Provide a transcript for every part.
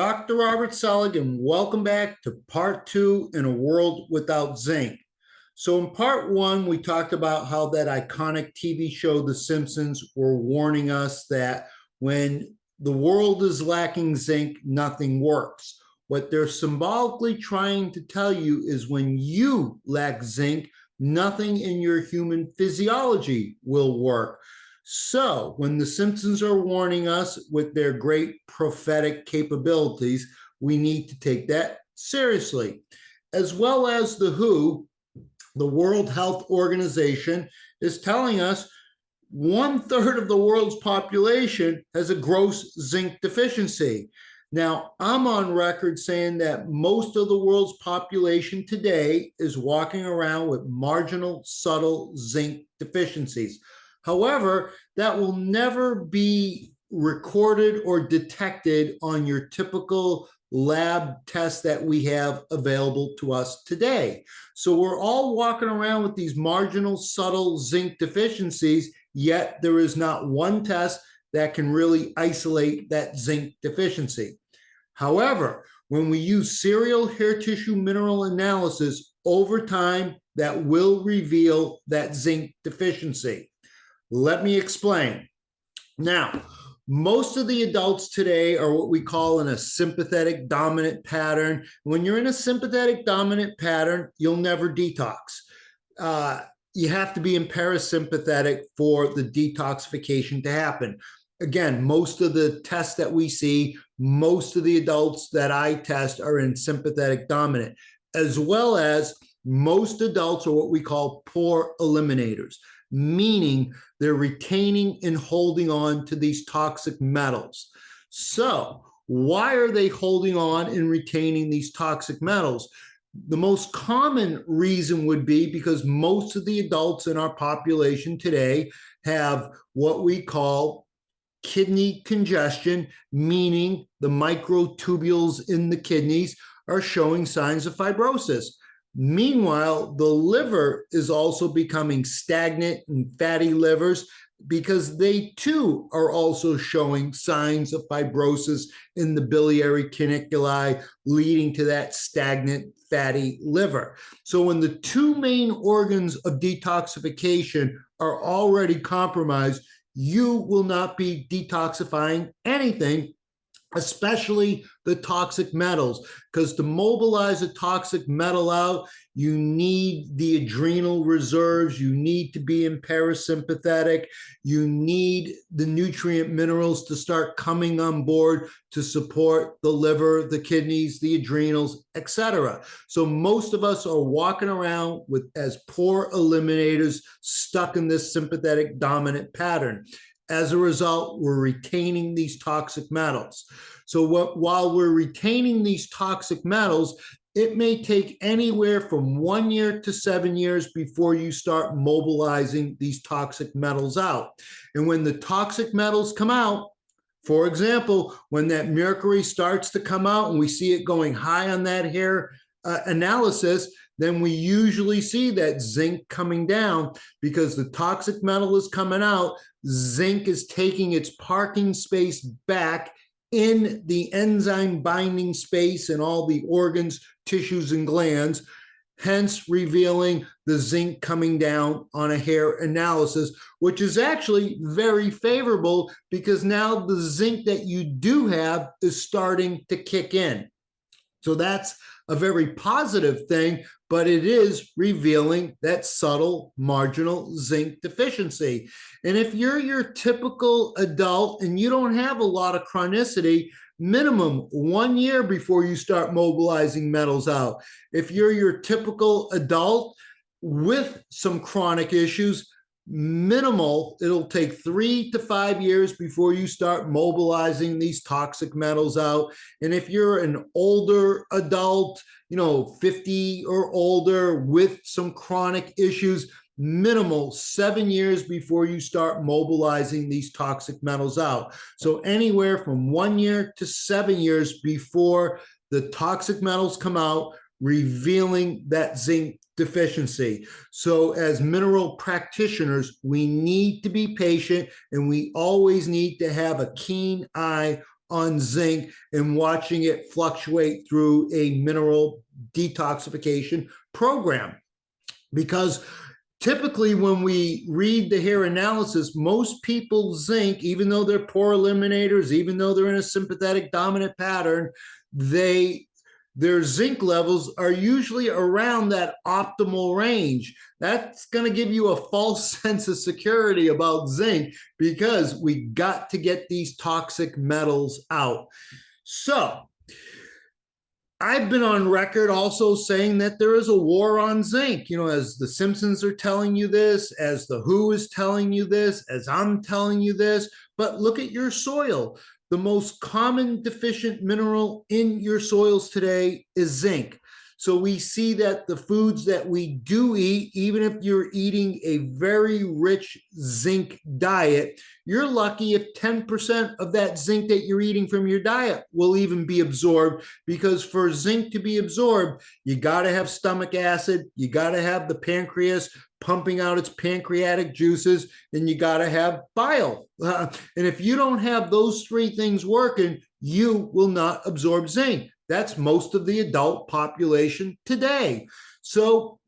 Dr. Robert Selig, and welcome back to part two in a world without zinc. So in part one, we talked about how that iconic TV show, The Simpsons, were warning us that when the world is lacking zinc, nothing works. What they're symbolically trying to tell you is when you lack zinc, nothing in your human physiology will work. So when the Simpsons are warning us with their great prophetic capabilities, we need to take that seriously. As well as the WHO, the World Health Organization, is telling us 1/3 of the world's population has a gross zinc deficiency. Now, I'm on record saying that most of the world's population today is walking around with marginal, subtle zinc deficiencies. However, that will never be recorded or detected on your typical lab test that we have available to us today. So we're all walking around with these marginal, subtle zinc deficiencies, yet there is not one test that can really isolate that zinc deficiency. However, when we use serial hair tissue mineral analysis over time, that will reveal that zinc deficiency. Let me explain. Now, most of the adults today are what we call in a sympathetic dominant pattern. When you're in a sympathetic dominant pattern, you'll never detox. You have to be in parasympathetic for the detoxification to happen. Again, most of the tests that we see, most of the adults that I test are in sympathetic dominant, as well as most adults are what we call poor eliminators, meaning they're retaining and holding on to these toxic metals. So why are they holding on and retaining these toxic metals? The most common reason would be because most of the adults in our population today have what we call kidney congestion, meaning the microtubules in the kidneys are showing signs of fibrosis. Meanwhile, the liver is also becoming stagnant and fatty livers because they too are also showing signs of fibrosis in the biliary canaliculi, leading to that stagnant fatty liver. So when the two main organs of detoxification are already compromised, you will not be detoxifying anything, especially the toxic metals, because to mobilize a toxic metal out, you need the adrenal reserves, you need to be in parasympathetic, you need the nutrient minerals to start coming on board to support the liver, the kidneys, the adrenals, etc. So most of us are walking around with as poor eliminators stuck in this sympathetic dominant pattern. As a result, we're retaining these toxic metals. So while we're retaining these toxic metals, it may take anywhere from 1 year to 7 years before you start mobilizing these toxic metals out. And when the toxic metals come out, for example, when that mercury starts to come out and we see it going high on that hair analysis, then we usually see that zinc coming down because the toxic metal is coming out. Zinc is taking its parking space back in the enzyme binding space in all the organs, tissues, and glands, hence revealing the zinc coming down on a hair analysis, which is actually very favorable because now the zinc that you do have is starting to kick in. So that's a very positive thing, but it is revealing that subtle marginal zinc deficiency. And if you're your typical adult and you don't have a lot of chronicity, minimum 1 year before you start mobilizing metals out. If you're your typical adult with some chronic issues, minimal, it'll take 3 to 5 years before you start mobilizing these toxic metals out. And if you're an older adult, 50 or older with some chronic issues, minimal 7 years before you start mobilizing these toxic metals out. So anywhere from 1 year to 7 years before the toxic metals come out, revealing that zinc deficiency. So as mineral practitioners, we need to be patient and we always need to have a keen eye on zinc and watching it fluctuate through a mineral detoxification program. Because typically when we read the hair analysis, most people's zinc, even though they're poor eliminators, even though they're in a sympathetic dominant pattern, their zinc levels are usually around that optimal range. That's going to give you a false sense of security about zinc, because we got to get these toxic metals out. So I've been on record also saying that there is a war on zinc, as the Simpsons are telling you this, as the WHO is telling you this, as I'm telling you this. But look at your soil. The most common deficient mineral in your soils today is zinc. So we see that the foods that we do eat, even if you're eating a very rich zinc diet, you're lucky if 10% of that zinc that you're eating from your diet will even be absorbed, because for zinc to be absorbed, you got to have stomach acid, you got to have the pancreas pumping out its pancreatic juices, and you got to have bile. And if you don't have those three things working, you will not absorb zinc. That's most of the adult population today. So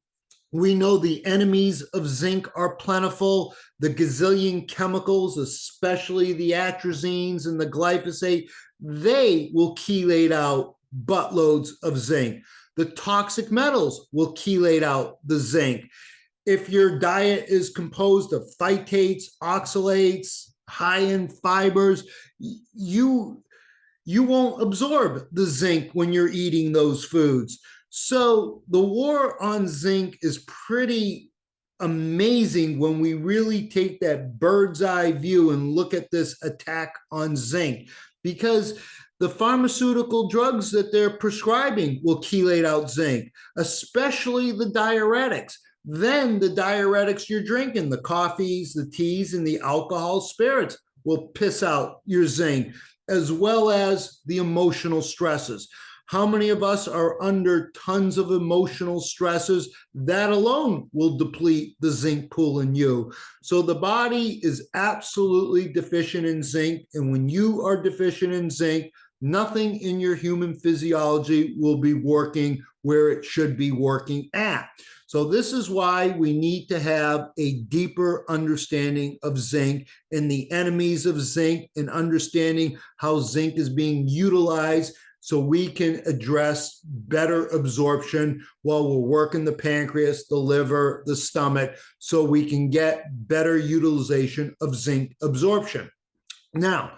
we know the enemies of zinc are plentiful. The gazillion chemicals, especially the atrazines and the glyphosate, they will chelate out buttloads of zinc. The toxic metals will chelate out the zinc. If your diet is composed of phytates, oxalates, high in fibers, you won't absorb the zinc when you're eating those foods. So the war on zinc is pretty amazing when we really take that bird's eye view and look at this attack on zinc, because the pharmaceutical drugs that they're prescribing will chelate out zinc, especially the diuretics. Then the diuretics you're drinking, the coffees, the teas, and the alcohol spirits will piss out your zinc, as well as the emotional stresses. How many of us are under tons of emotional stresses? That alone will deplete the zinc pool in you. So the body is absolutely deficient in zinc. And when you are deficient in zinc, nothing in your human physiology will be working where it should be working at. So this is why we need to have a deeper understanding of zinc and the enemies of zinc, and understanding how zinc is being utilized so we can address better absorption while we're working the pancreas, the liver, the stomach, so we can get better utilization of zinc absorption. Now,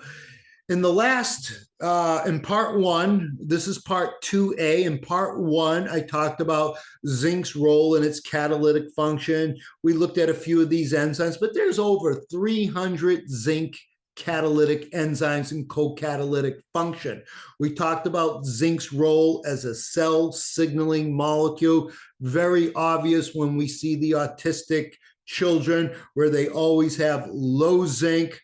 in the last, in part one, this is part 2A. In part one, I talked about zinc's role in its catalytic function. We looked at a few of these enzymes, but there's over 300 zinc catalytic enzymes and co-catalytic function. We talked about zinc's role as a cell signaling molecule, very obvious when we see the autistic children, where they always have low zinc,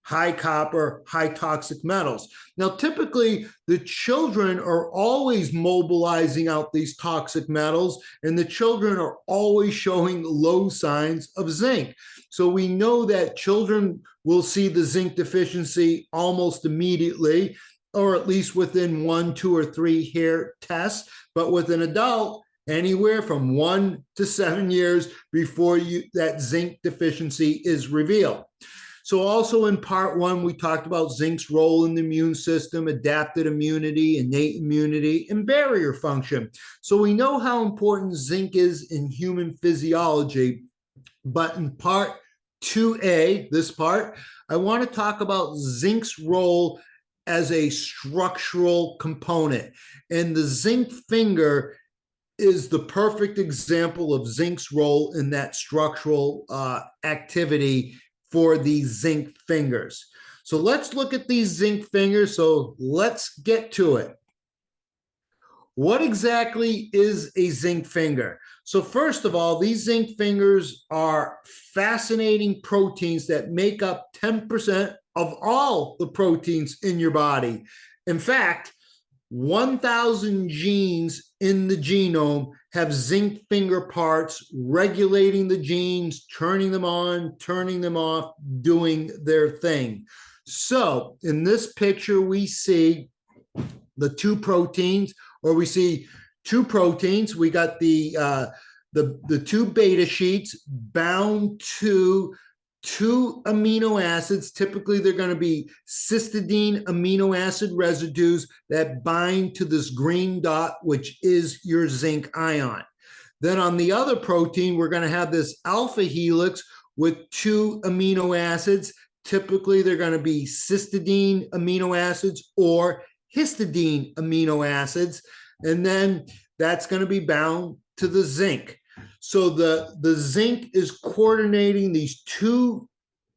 high copper, high toxic metals. Now, typically, the children are always mobilizing out these toxic metals, and the children are always showing low signs of zinc. So we know that children will see the zinc deficiency almost immediately, or at least within 1, 2, or 3 hair tests. But with an adult, anywhere from 1 to 7 years before that zinc deficiency is revealed. So also in part one, we talked about zinc's role in the immune system, adaptive immunity, innate immunity, and barrier function. So we know how important zinc is in human physiology, but in part 2A, this part, I want to talk about zinc's role as a structural component. And the zinc finger is the perfect example of zinc's role in that structural activity for these zinc fingers. So let's look at these zinc fingers. So let's get to it. What exactly is a zinc finger? So first of all, these zinc fingers are fascinating proteins that make up 10% of all the proteins in your body. In fact, 1,000 genes in the genome have zinc finger parts regulating the genes, turning them on, turning them off, doing their thing. So in this picture, we see the two proteins, or we see two proteins. We got the two beta sheets bound to two amino acids. Typically, they're going to be cysteine amino acid residues that bind to this green dot, which is your zinc ion. Then on the other protein, we're going to have this alpha helix with two amino acids. Typically, they're going to be cysteine amino acids or histidine amino acids. And then that's going to be bound to the zinc. So the zinc is coordinating these two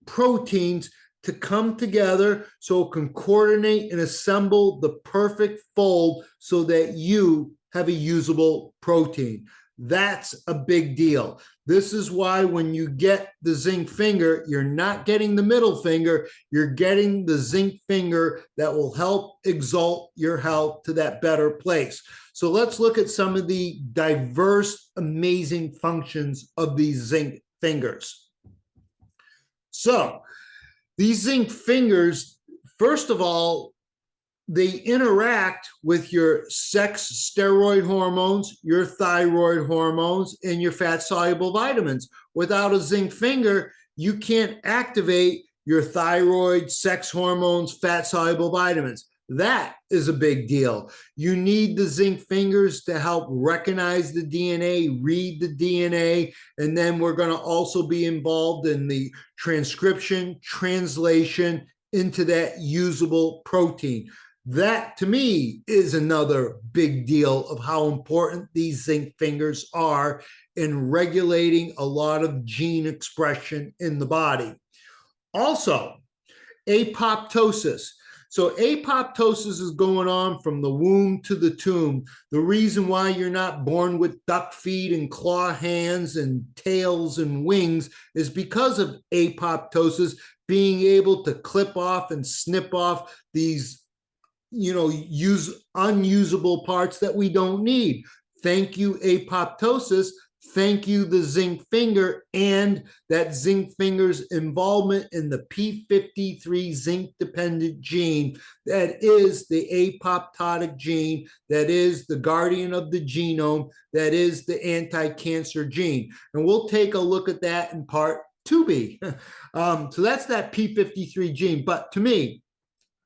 proteins to come together so it can coordinate and assemble the perfect fold so that you have a usable protein. That's a big deal. This is why when you get the zinc finger, you're not getting the middle finger, you're getting the zinc finger that will help exalt your health to that better place. So let's look at some of the diverse, amazing functions of these zinc fingers. So these zinc fingers, first of all, they interact with your sex steroid hormones, your thyroid hormones, and your fat-soluble vitamins. Without a zinc finger, you can't activate your thyroid, sex hormones, fat-soluble vitamins. That is a big deal. You need the zinc fingers to help recognize the DNA, read the DNA, and then we're going to also be involved in the transcription, translation into that usable protein. That, to me, is another big deal of how important these zinc fingers are in regulating a lot of gene expression in the body. Also, apoptosis. So apoptosis is going on from the womb to the tomb. The reason why you're not born with duck feet and claw hands and tails and wings is because of apoptosis, being able to clip off and snip off these unusable parts that we don't need. Thank you, apoptosis. Thank you, the zinc finger, and that zinc finger's involvement in the p53 zinc-dependent gene that is the apoptotic gene, that is the guardian of the genome, that is the anti-cancer gene. And we'll take a look at that in part 2B. So that's that p53 gene. But to me,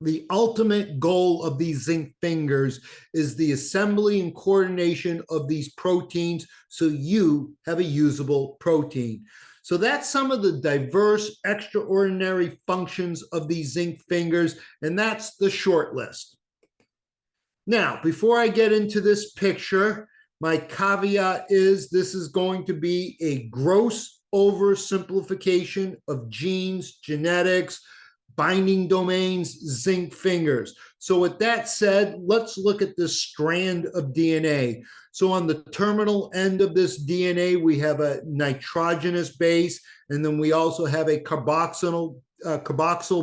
the ultimate goal of these zinc fingers is the assembly and coordination of these proteins so you have a usable protein. So that's some of the diverse, extraordinary functions of these zinc fingers, and that's the short list. Now, before I get into this picture, my caveat is this is going to be a gross oversimplification of genes, genetics, binding domains, zinc fingers. So with that said, let's look at this strand of DNA. So on the terminal end of this DNA, we have a nitrogenous base, and then we also have a carboxyl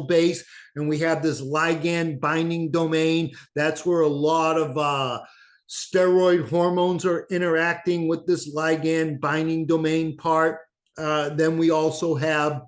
base, and we have this ligand binding domain. That's where a lot of steroid hormones are interacting with this ligand binding domain part. Then we also have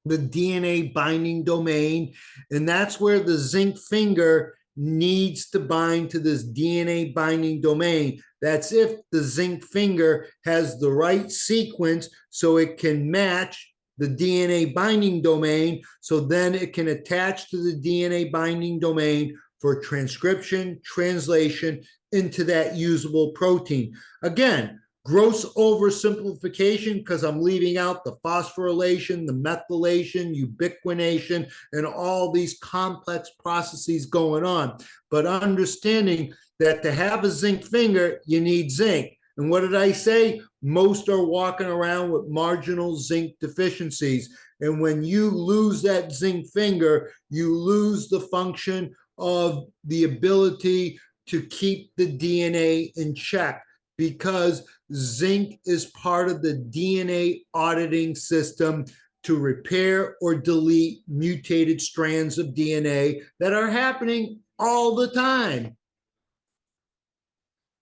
the DNA binding domain, and that's where the zinc finger needs to bind to this DNA binding domain. That's if the zinc finger has the right sequence so it can match the DNA binding domain, so then it can attach to the DNA binding domain for transcription, translation into that usable protein. Again, gross oversimplification because I'm leaving out the phosphorylation, the methylation, ubiquination, and all these complex processes going on. But understanding that to have a zinc finger, you need zinc. And what did I say? Most are walking around with marginal zinc deficiencies. And when you lose that zinc finger, you lose the function of the ability to keep the DNA in check, because zinc is part of the DNA auditing system to repair or delete mutated strands of DNA that are happening all the time.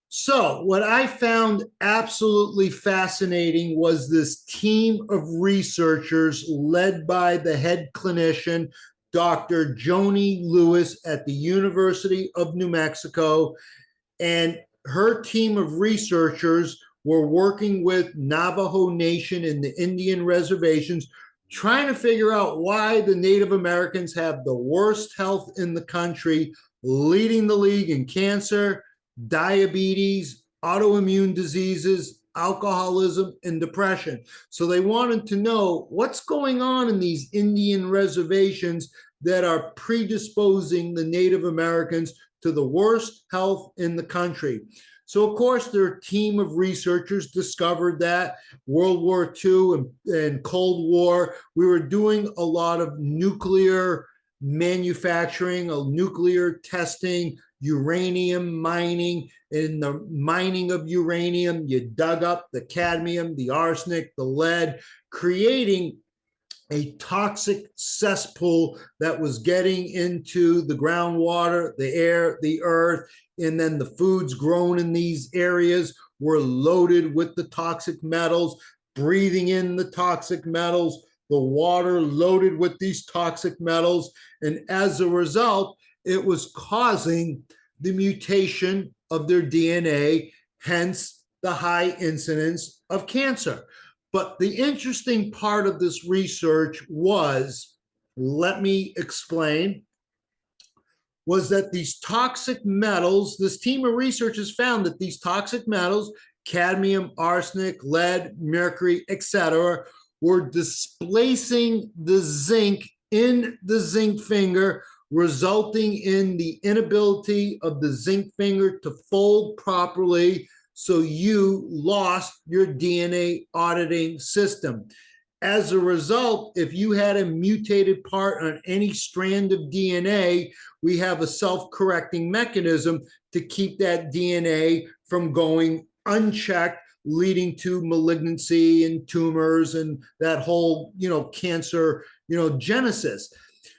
So what I found absolutely fascinating was this team of researchers led by the head clinician, Dr. Joni Lewis at the University of New Mexico, and her team of researchers were working with Navajo Nation in the Indian reservations, trying to figure out why the Native Americans have the worst health in the country, leading the league in cancer, diabetes, autoimmune diseases, alcoholism, and depression. So they wanted to know what's going on in these Indian reservations that are predisposing the Native Americans to the worst health in the country. So, of course, their team of researchers discovered that World War II and Cold War, we were doing a lot of nuclear manufacturing, nuclear testing, uranium mining. In the mining of uranium, you dug up the cadmium, the arsenic, the lead, creating a toxic cesspool that was getting into the groundwater, the air, the earth, and then the foods grown in these areas were loaded with the toxic metals, breathing in the toxic metals, the water loaded with these toxic metals, and as a result, it was causing the mutation of their DNA, hence the high incidence of cancer. But the interesting part of this research was, let me explain, was that these toxic metals, this team of researchers found that these toxic metals, cadmium, arsenic, lead, mercury, etc., were displacing the zinc in the zinc finger, resulting in the inability of the zinc finger to fold properly, so you lost your DNA auditing system. As a result, if you had a mutated part on any strand of DNA, we have a self-correcting mechanism to keep that DNA from going unchecked, leading to malignancy and tumors and that whole, cancer, genesis.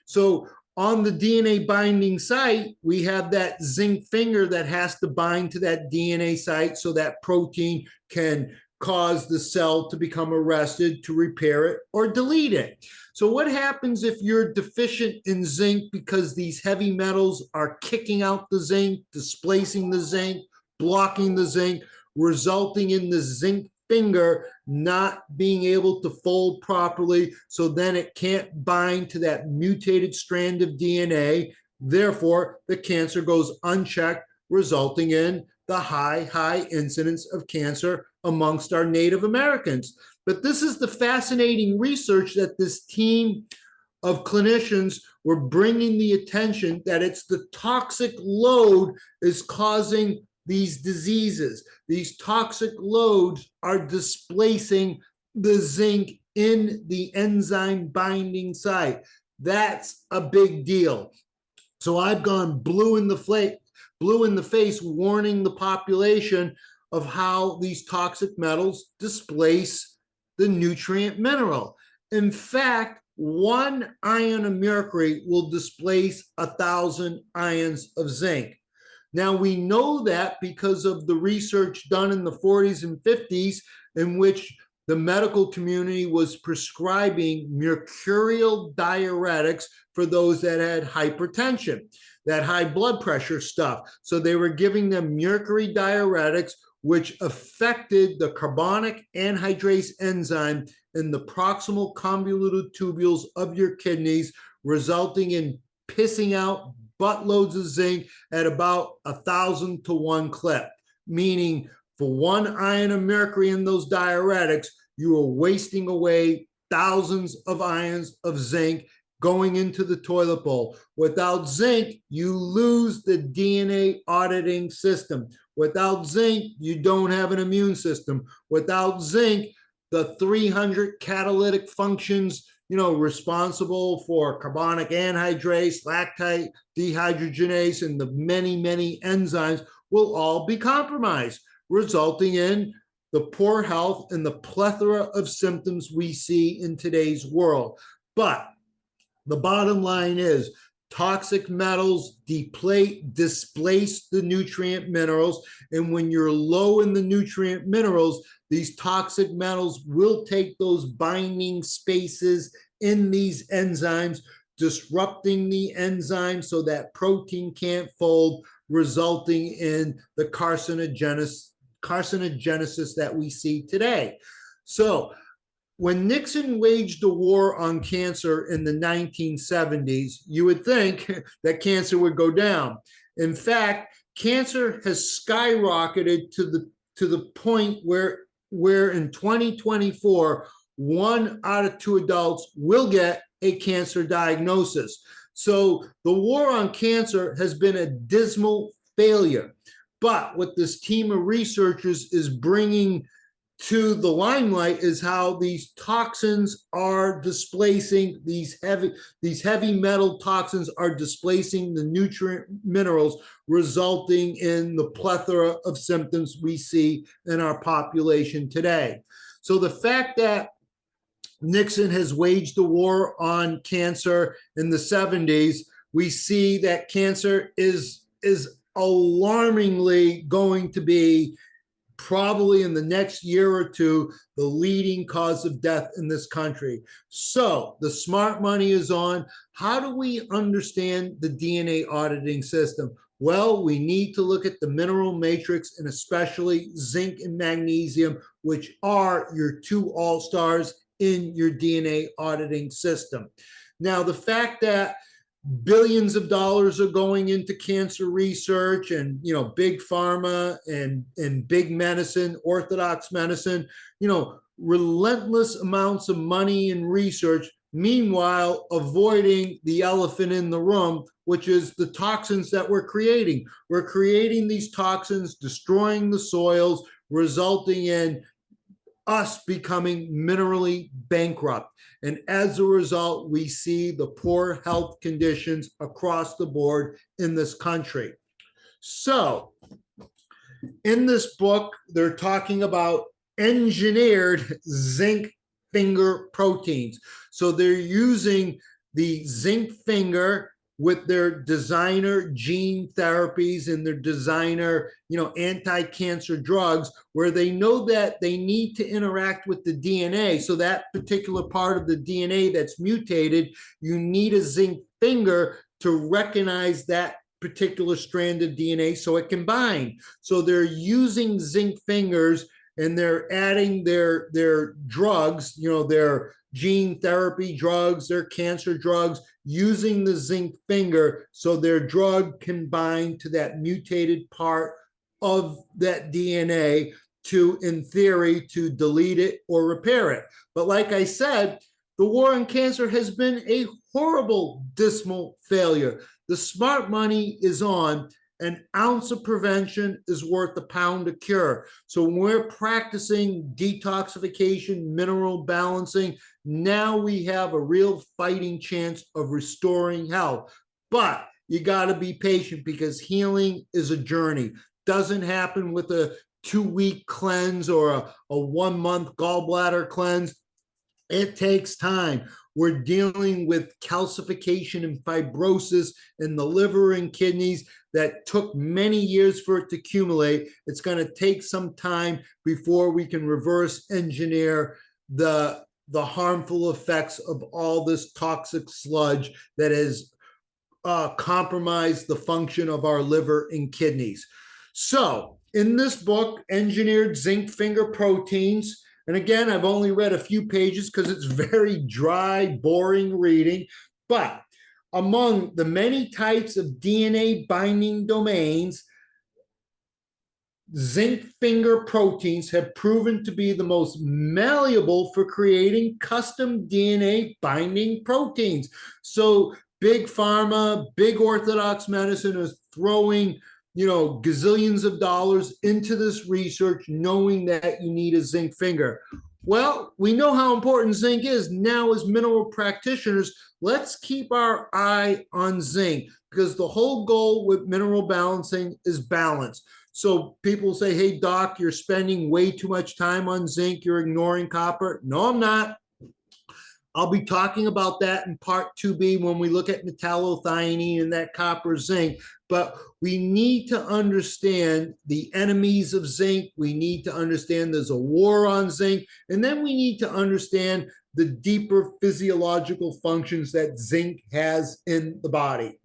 So on the DNA binding site, we have that zinc finger that has to bind to that DNA site so that protein can cause the cell to become arrested, to repair it or delete it. So what happens if you're deficient in zinc because these heavy metals are kicking out the zinc, displacing the zinc, blocking the zinc, resulting in the zinc finger not being able to fold properly, so then it can't bind to that mutated strand of DNA. Therefore, the cancer goes unchecked, resulting in the high incidence of cancer amongst our Native Americans. But this is the fascinating research that this team of clinicians were bringing the attention that it's the toxic load is causing these diseases. These toxic loads are displacing the zinc in the enzyme binding site. That's a big deal. So I've gone blue in the face, warning the population of how these toxic metals displace the nutrient mineral. In fact, 1 ion of mercury will displace 1,000 ions of zinc. Now, we know that because of the research done in the 40s and 50s, in which the medical community was prescribing mercurial diuretics for those that had hypertension, that high blood pressure stuff. So they were giving them mercury diuretics, which affected the carbonic anhydrase enzyme in the proximal convoluted tubules of your kidneys, resulting in pissing out buttloads of zinc at about 1,000 to 1 clip, meaning for 1 ion of mercury in those diuretics, you are wasting away thousands of ions of zinc going into the toilet bowl. Without zinc, you lose the DNA auditing system. Without zinc, you don't have an immune system. Without zinc, the 300 catalytic functions responsible for carbonic anhydrase, lactate dehydrogenase, and the many enzymes will all be compromised, resulting in the poor health and the plethora of symptoms we see in today's world. But the bottom line is toxic metals displace the nutrient minerals, and when you're low in the nutrient minerals, these toxic metals will take those binding spaces in these enzymes, disrupting the enzyme so that protein can't fold, resulting in the carcinogenesis that we see today. So when Nixon waged a war on cancer in the 1970s, you would think that cancer would go down. In fact, cancer has skyrocketed to the point where in 2024, 1 out of 2 adults will get a cancer diagnosis. So the war on cancer has been a dismal failure. But what this team of researchers is bringing to the limelight is how these toxins are displacing, these heavy metal toxins are displacing the nutrient minerals, resulting in the plethora of symptoms we see in our population today. So the fact that Nixon has waged a war on cancer in the 70s, we see that cancer is alarmingly going to be, probably in the next year or two, the leading cause of death in this country. So the smart money is on. How do we understand the DNA auditing system? Well, we need to look at the mineral matrix, and especially zinc and magnesium, which are your 2 all-stars in your DNA auditing system. Now, the fact that billions of dollars are going into cancer research, and big pharma and big medicine, orthodox medicine, relentless amounts of money in research, meanwhile avoiding the elephant in the room, which is the toxins that we're creating. We're creating these toxins, destroying the soils, resulting in us becoming minerally bankrupt. And as a result, we see the poor health conditions across the board in this country. So in this book, they're talking about engineered zinc finger proteins. So they're using the zinc finger with their designer gene therapies and their designer, anti-cancer drugs, where they know that they need to interact with the DNA. So that particular part of the DNA that's mutated, you need a zinc finger to recognize that particular strand of DNA so it can bind. So they're using zinc fingers, and they're adding their drugs, their gene therapy drugs, their cancer drugs, using the zinc finger so their drug can bind to that mutated part of that DNA to, in theory, to delete it or repair it. But like I said, the war on cancer has been a horrible, dismal failure. The smart money is on. An ounce of prevention is worth a pound of cure. So when we're practicing detoxification, mineral balancing, now we have a real fighting chance of restoring health. But you got to be patient, because healing is a journey. Doesn't happen with a 2-week cleanse or a 1-month gallbladder cleanse. It takes time. We're dealing with calcification and fibrosis in the liver and kidneys that took many years for it to accumulate. It's going to take some time before we can reverse engineer the harmful effects of all this toxic sludge that has compromised the function of our liver and kidneys. So in this book, Engineered Zinc Finger Proteins, and again, I've only read a few pages because it's very dry, boring reading, but among the many types of DNA binding domains, zinc finger proteins have proven to be the most malleable for creating custom DNA binding proteins. So big pharma, big orthodox medicine is throwing gazillions of dollars into this research, knowing that you need a zinc finger. Well, we know how important zinc is. Now, as mineral practitioners, let's keep our eye on zinc, because the whole goal with mineral balancing is balance. So people say, hey, doc, you're spending way too much time on zinc. You're ignoring copper. No, I'm not. I'll be talking about that in part 2B when we look at metallothionein and that copper zinc. But we need to understand the enemies of zinc. We need to understand there's a war on zinc. And then we need to understand the deeper physiological functions that zinc has in the body.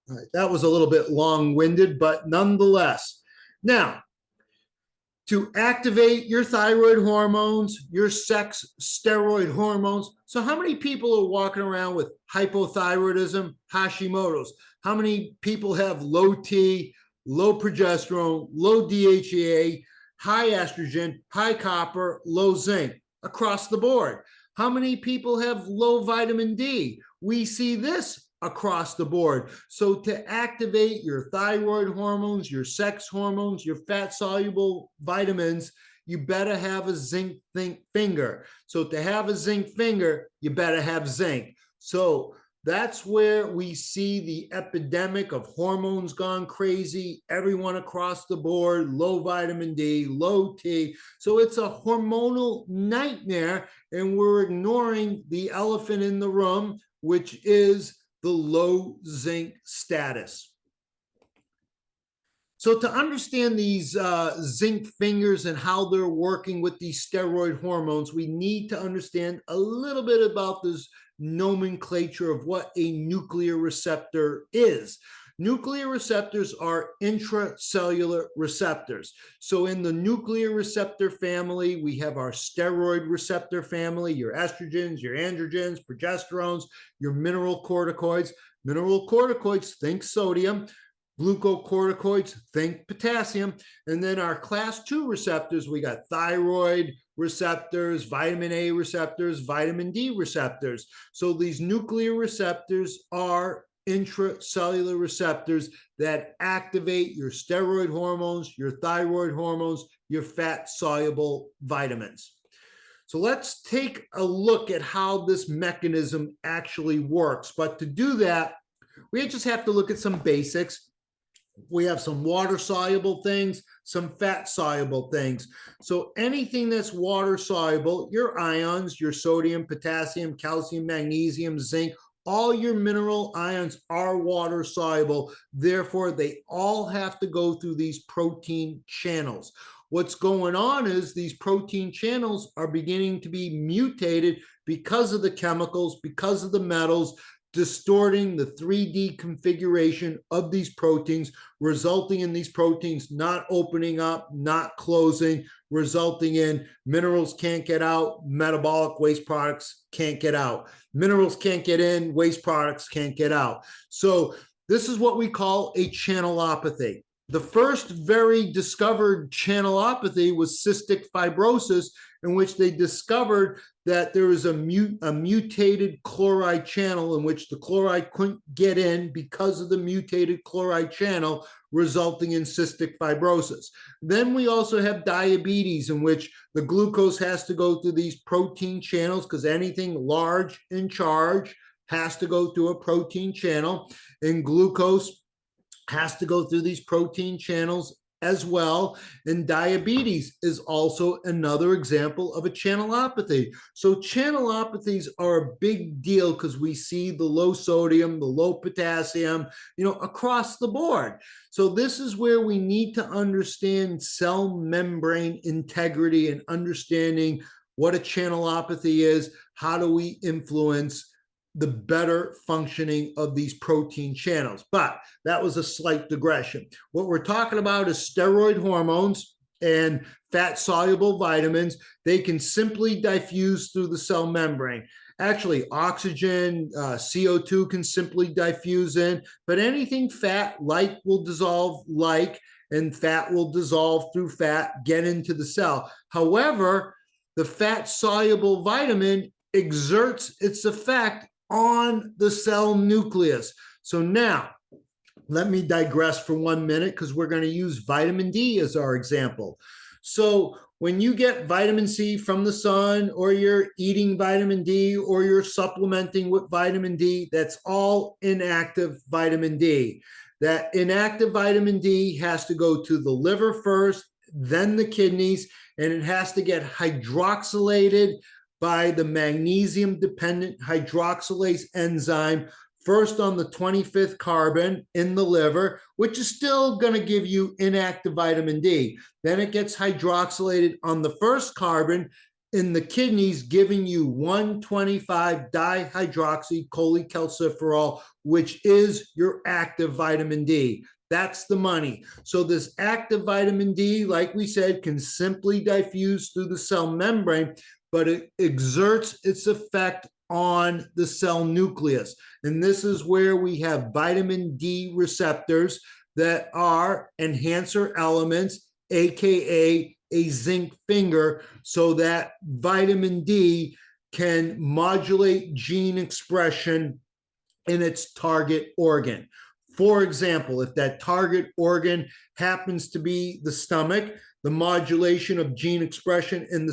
All right, that was a little bit long-winded, but nonetheless. Now, to activate your thyroid hormones, your sex steroid hormones. So how many people are walking around with hypothyroidism, Hashimoto's? How many people have low T, low progesterone, low DHEA, high estrogen, high copper, low zinc across the board? How many people have low vitamin D? We see this across the board. So to activate your thyroid hormones, your sex hormones, your fat-soluble vitamins, you better have a zinc finger. So to have a zinc finger, you better have zinc. So that's where we see the epidemic of hormones gone crazy, everyone across the board, low vitamin D, low T. So it's a hormonal nightmare, and we're ignoring the elephant in the room, which is the low zinc status. So to understand these zinc fingers and how they're working with these steroid hormones, we need to understand a little bit about this nomenclature of what a nuclear receptor is. Nuclear receptors are intracellular receptors. So in the nuclear receptor family, we have our steroid receptor family, your estrogens, your androgens, progesterones, your mineral corticoids. Mineral corticoids, think sodium. Glucocorticoids, think potassium. And then our class 2 receptors, we got thyroid receptors, vitamin A receptors, vitamin D receptors. So these nuclear receptors are intracellular receptors that activate your steroid hormones, your thyroid hormones, your fat-soluble vitamins. So let's take a look at how this mechanism actually works. But to do that, we just have to look at some basics. We have some water-soluble things, some fat-soluble things. So anything that's water-soluble, your ions, your sodium, potassium, calcium, magnesium, zinc, all your mineral ions are water-soluble. Therefore, they all have to go through these protein channels. What's going on is these protein channels are beginning to be mutated because of the chemicals, because of the metals, distorting the 3D configuration of these proteins, resulting in these proteins not opening up, not closing, resulting in minerals can't get out, metabolic waste products can't get out. Minerals can't get in, waste products can't get out. So this is what we call a channelopathy. The first very discovered channelopathy was cystic fibrosis, in which they discovered that there was a mutated chloride channel in which the chloride couldn't get in because of the mutated chloride channel, resulting in cystic fibrosis. Then we also have diabetes, in which the glucose has to go through these protein channels, because anything large in charge has to go through a protein channel, and glucose has to go through these protein channels as well. And diabetes is also another example of a channelopathy. So channelopathies are a big deal because we see the low sodium, the low potassium, across the board. So this is where we need to understand cell membrane integrity and understanding what a channelopathy is. How do we influence the better functioning of these protein channels? But that was a slight digression. What we're talking about is steroid hormones and fat-soluble vitamins. They can simply diffuse through the cell membrane. Actually, oxygen, CO2 can simply diffuse in, but anything fat-like will dissolve like, and fat will dissolve through fat, get into the cell. However, the fat-soluble vitamin exerts its effect on the cell nucleus. So now, let me digress for 1 minute, because we're going to use vitamin D as our example. So when you get vitamin C from the sun, or you're eating vitamin D, or you're supplementing with vitamin D, that's all inactive vitamin D. That inactive vitamin D has to go to the liver first, then the kidneys, and it has to get hydroxylated by the magnesium-dependent hydroxylase enzyme, first on the 25th carbon in the liver, which is still going to give you inactive vitamin D. Then it gets hydroxylated on the first carbon in the kidneys, giving you 125 dihydroxycholecalciferol, which is your active vitamin D. That's the money. So this active vitamin D, like we said, can simply diffuse through the cell membrane, but it exerts its effect on the cell nucleus. And this is where we have vitamin D receptors that are enhancer elements, aka a zinc finger, so that vitamin D can modulate gene expression in its target organ. For example, if that target organ happens to be the stomach, the modulation of gene expression in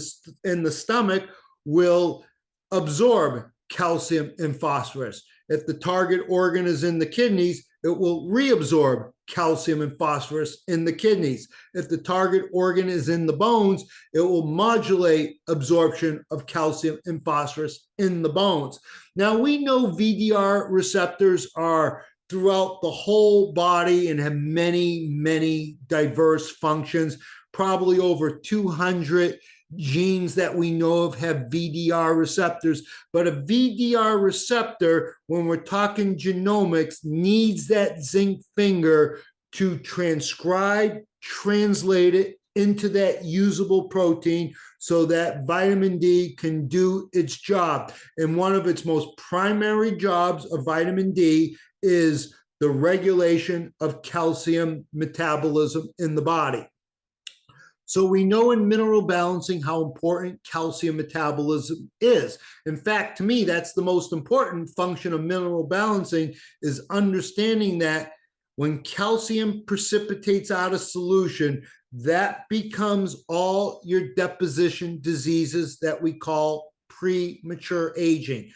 the stomach will absorb calcium and phosphorus. If the target organ is in the kidneys, it will reabsorb calcium and phosphorus in the kidneys. If the target organ is in the bones, it will modulate absorption of calcium and phosphorus in the bones. Now, we know VDR receptors are throughout the whole body and have many, many diverse functions. Probably over 200 genes that we know of have VDR receptors, but a VDR receptor, when we're talking genomics, needs that zinc finger to transcribe, translate it into that usable protein so that vitamin D can do its job. And one of its most primary jobs of vitamin D is the regulation of calcium metabolism in the body. So we know in mineral balancing how important calcium metabolism is. In fact, to me, that's the most important function of mineral balancing, is understanding that when calcium precipitates out of solution, that becomes all your deposition diseases that we call premature aging.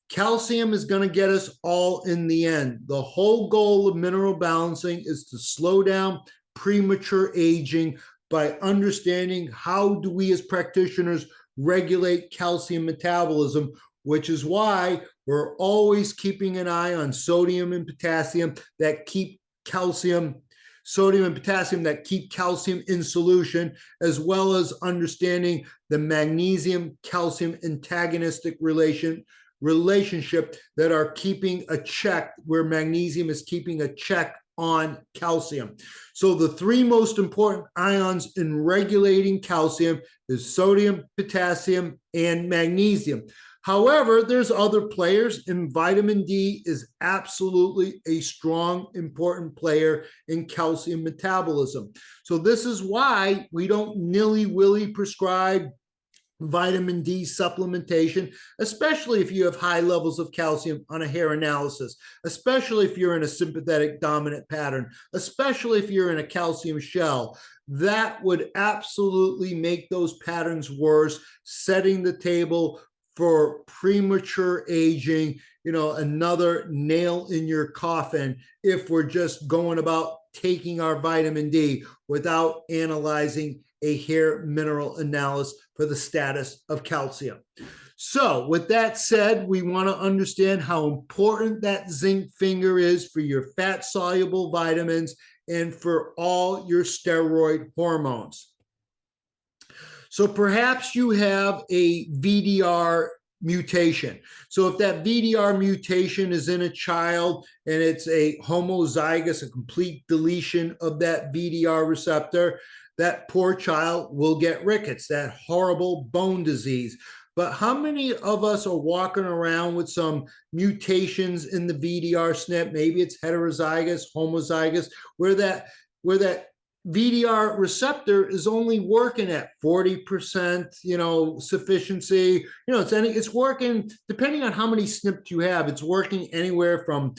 Calcium is going to get us all in the end. The whole goal of mineral balancing is to slow down premature aging by understanding how do we as practitioners regulate calcium metabolism, which is why we're always keeping an eye on sodium and potassium that keep calcium in solution, as well as understanding the magnesium calcium antagonistic relationship that are keeping a check, where magnesium is keeping a check on calcium. So the three most important ions in regulating calcium is sodium, potassium, and magnesium. However, there's other players, and vitamin D is absolutely a strong, important player in calcium metabolism. So this is why we don't nilly-willy prescribe vitamin D supplementation, especially if you have high levels of calcium on a hair analysis, especially if you're in a sympathetic dominant pattern, especially if you're in a calcium shell. That would absolutely make those patterns worse, setting the table for premature aging, another nail in your coffin if we're just going about taking our vitamin D without analyzing a hair mineral analysis for the status of calcium. So with that said, we want to understand how important that zinc finger is for your fat-soluble vitamins and for all your steroid hormones. So perhaps you have a VDR mutation. So if that VDR mutation is in a child and it's a homozygous, a complete deletion of that VDR receptor, that poor child will get rickets, that horrible bone disease. But how many of us are walking around with some mutations in the VDR SNP? Maybe it's heterozygous, homozygous, where that VDR receptor is only working at 40%, sufficiency. It's working, depending on how many SNPs you have, it's working anywhere from,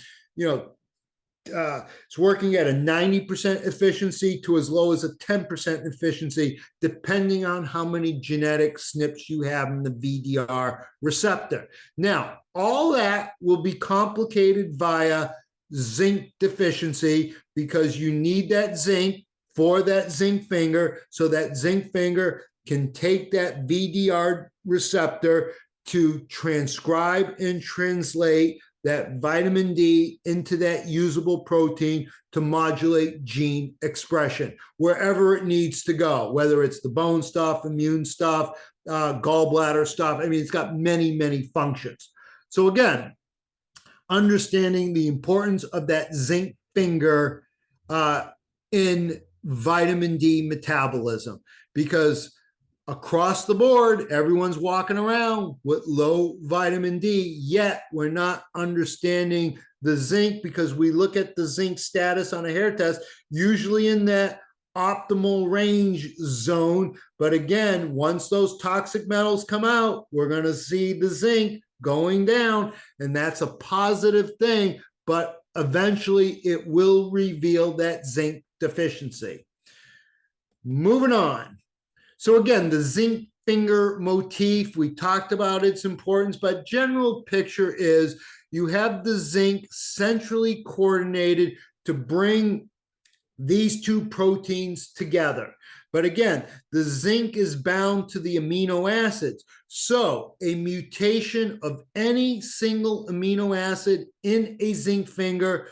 it's working at a 90% efficiency to as low as a 10% efficiency, depending on how many genetic SNPs you have in the VDR receptor. Now, all that will be complicated via zinc deficiency, because you need that zinc for that zinc finger, so that zinc finger can take that VDR receptor to transcribe and translate that vitamin D into that usable protein to modulate gene expression wherever it needs to go, whether it's the bone stuff, immune stuff, gallbladder stuff. I mean, it's got many, many functions. So again, understanding the importance of that zinc finger in vitamin D metabolism, because across the board, everyone's walking around with low vitamin D, yet we're not understanding the zinc, because we look at the zinc status on a hair test, usually in that optimal range zone. But again, once those toxic metals come out, we're going to see the zinc going down, and that's a positive thing, but eventually it will reveal that zinc deficiency. Moving on. So again, the zinc finger motif, we talked about its importance, but general picture is you have the zinc centrally coordinated to bring these two proteins together. But again, the zinc is bound to the amino acids. So a mutation of any single amino acid in a zinc finger,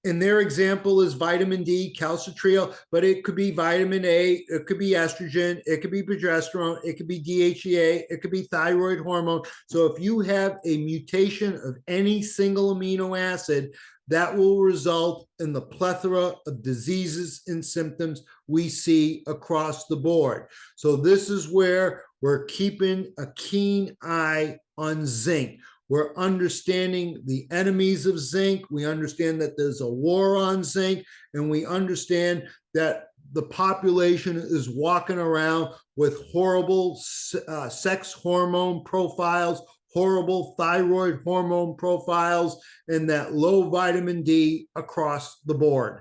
and their example is vitamin D, calcitriol, but it could be vitamin A, it could be estrogen, it could be progesterone, it could be DHEA, it could be thyroid hormone. So if you have a mutation of any single amino acid, that will result in the plethora of diseases and symptoms we see across the board. So this is where we're keeping a keen eye on zinc. We're understanding the enemies of zinc. We understand that there's a war on zinc, and we understand that the population is walking around with horrible sex hormone profiles, horrible thyroid hormone profiles, and that low vitamin D across the board.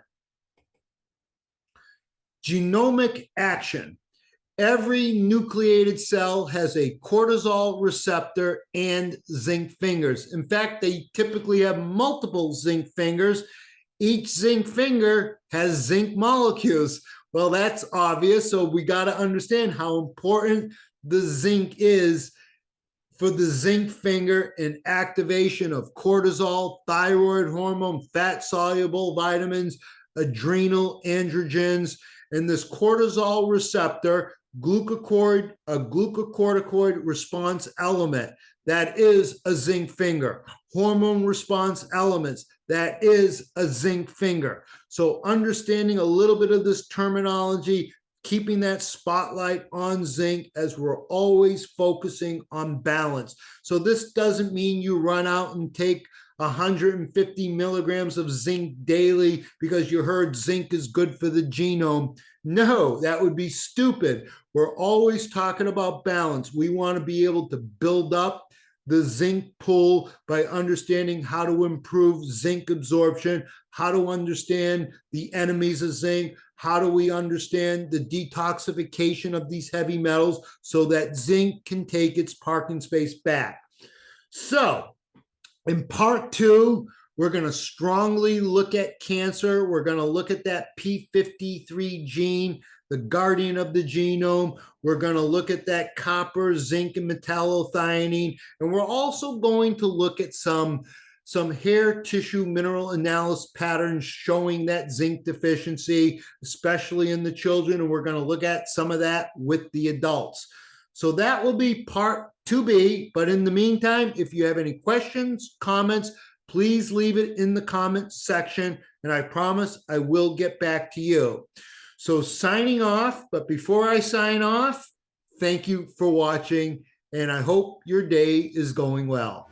Genomic action. Every nucleated cell has a cortisol receptor and zinc fingers. In fact, they typically have multiple zinc fingers. Each zinc finger has zinc molecules. Well, that's obvious. So we got to understand how important the zinc is for the zinc finger in activation of cortisol, thyroid hormone, fat-soluble vitamins, adrenal androgens, and this cortisol receptor, a glucocorticoid response element, that is a zinc finger. Hormone response elements, that is a zinc finger. So understanding a little bit of this terminology, keeping that spotlight on zinc as we're always focusing on balance. So this doesn't mean you run out and take 150 milligrams of zinc daily because you heard zinc is good for the genome. No, that would be stupid. We're always talking about balance. We want to be able to build up the zinc pool by understanding how to improve zinc absorption, how to understand the enemies of zinc, how do we understand the detoxification of these heavy metals so that zinc can take its parking space back. So in part 2, we're going to strongly look at cancer. We're going to look at that p53 gene, the guardian of the genome. We're going to look at that copper, zinc, and metallothionein. And we're also going to look at some hair tissue mineral analysis patterns showing that zinc deficiency, especially in the children. And we're going to look at some of that with the adults. So that will be part 2B. But in the meantime, if you have any questions, comments, please leave it in the comments section, and I promise I will get back to you. So signing off, but before I sign off, thank you for watching, and I hope your day is going well.